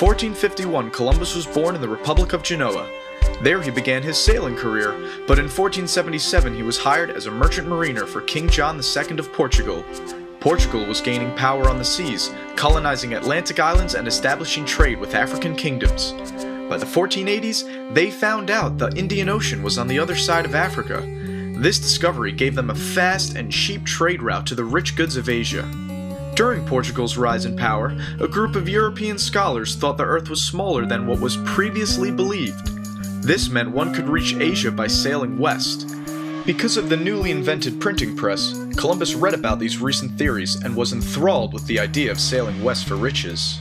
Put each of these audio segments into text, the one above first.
1451, Columbus was born in the Republic of Genoa. There he began his sailing career, but in 1477 he was hired as a merchant mariner for King John II of Portugal. Portugal was gaining power on the seas, colonizing Atlantic islands and establishing trade with African kingdoms. By the 1480s, they found out the Indian Ocean was on the other side of Africa. This discovery gave them a fast and cheap trade route to the rich goods of Asia. During Portugal's rise in power, a group of European scholars thought the Earth was smaller than what was previously believed. This meant one could reach Asia by sailing west. Because of the newly invented printing press, Columbus read about these recent theories and was enthralled with the idea of sailing west for riches.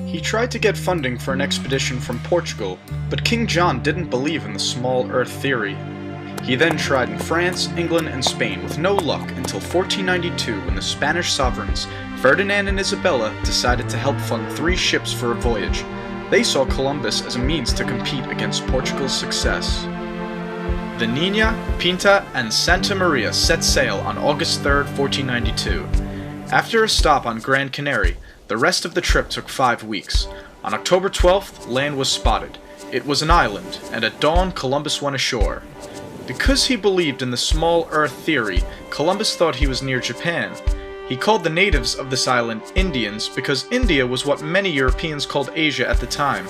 He tried to get funding for an expedition from Portugal, but King John didn't believe in the small Earth theory. He then tried in France, England, and Spain with no luck until 1492 when the Spanish sovereigns, Ferdinand and Isabella, decided to help fund 3 ships for a voyage. They saw Columbus as a means to compete against Portugal's success. The Niña, Pinta, and Santa Maria set sail on August 3, 1492. After a stop on Gran Canaria, the rest of the trip took 5 weeks. On October 12th, land was spotted. It was an island, and at dawn Columbus went ashore. Because he believed in the small Earth theory, Columbus thought he was near Japan. He called the natives of this island Indians because India was what many Europeans called Asia at the time,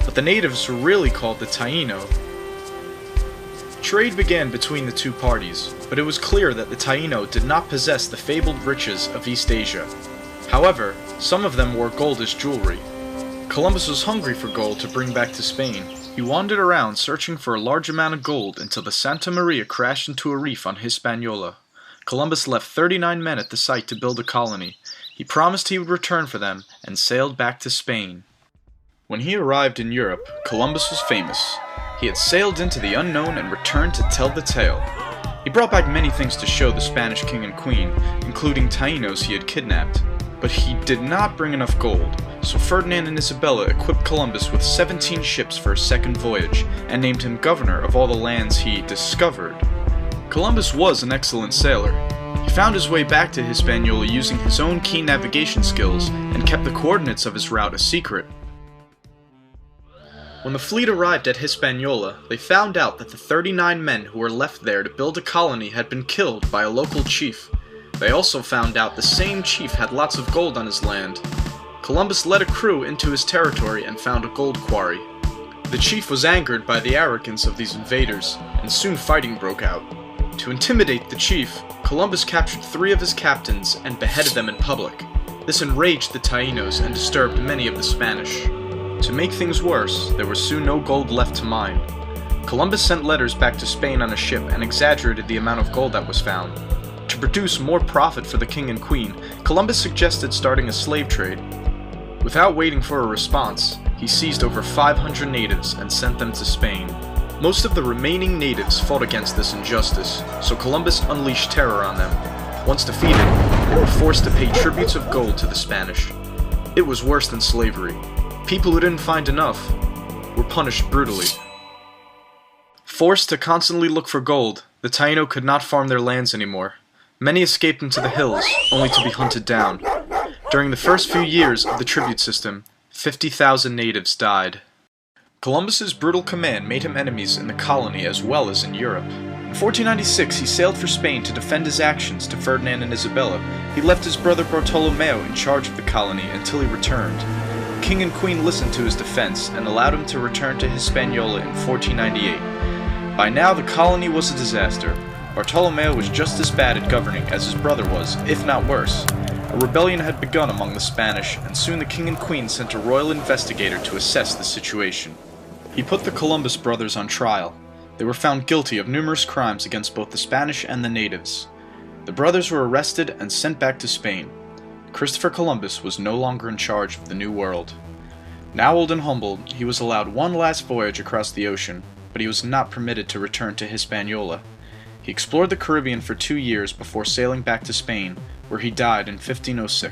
but the natives were really called the Taino. Trade began between the two parties, but it was clear that the Taino did not possess the fabled riches of East Asia. However, some of them wore gold as jewelry. Columbus was hungry for gold to bring back to Spain. He wandered around searching for a large amount of gold until the Santa Maria crashed into a reef on Hispaniola. Columbus left 39 men at the site to build a colony. He promised he would return for them and sailed back to Spain. When he arrived in Europe, Columbus was famous. He had sailed into the unknown and returned to tell the tale. He brought back many things to show the Spanish king and queen, including Tainos he had kidnapped. But he did not bring enough gold, so Ferdinand and Isabella equipped Columbus with 17 ships for a second voyage, and named him governor of all the lands he discovered. Columbus was an excellent sailor. He found his way back to Hispaniola using his own keen navigation skills, and kept the coordinates of his route a secret. When the fleet arrived at Hispaniola, they found out that the 39 men who were left there to build a colony had been killed by a local chief. They also found out the same chief had lots of gold on his land. Columbus led a crew into his territory and found a gold quarry. The chief was angered by the arrogance of these invaders, and soon fighting broke out. To intimidate the chief, Columbus captured 3 of his captains and beheaded them in public. This enraged the Tainos and disturbed many of the Spanish. To make things worse, there was soon no gold left to mine. Columbus sent letters back to Spain on a ship and exaggerated the amount of gold that was found. To produce more profit for the king and queen, Columbus suggested starting a slave trade. Without waiting for a response, he seized over 500 natives and sent them to Spain. Most of the remaining natives fought against this injustice, so Columbus unleashed terror on them. Once defeated, they were forced to pay tributes of gold to the Spanish. It was worse than slavery. People who didn't find enough were punished brutally. Forced to constantly look for gold, the Taino could not farm their lands anymore. Many escaped into the hills, only to be hunted down. During the first few years of the tribute system, 50,000 natives died. Columbus's brutal command made him enemies in the colony as well as in Europe. In 1496, he sailed for Spain to defend his actions to Ferdinand and Isabella. He left his brother Bartolomeo in charge of the colony until he returned. The king and queen listened to his defense and allowed him to return to Hispaniola in 1498. By now, the colony was a disaster. Bartolomeo was just as bad at governing as his brother was, if not worse. A rebellion had begun among the Spanish, and soon the king and queen sent a royal investigator to assess the situation. He put the Columbus brothers on trial. They were found guilty of numerous crimes against both the Spanish and the natives. The brothers were arrested and sent back to Spain. Christopher Columbus was no longer in charge of the New World. Now old and humbled, he was allowed one last voyage across the ocean, but he was not permitted to return to Hispaniola. He explored the Caribbean for 2 years before sailing back to Spain, where he died in 1506.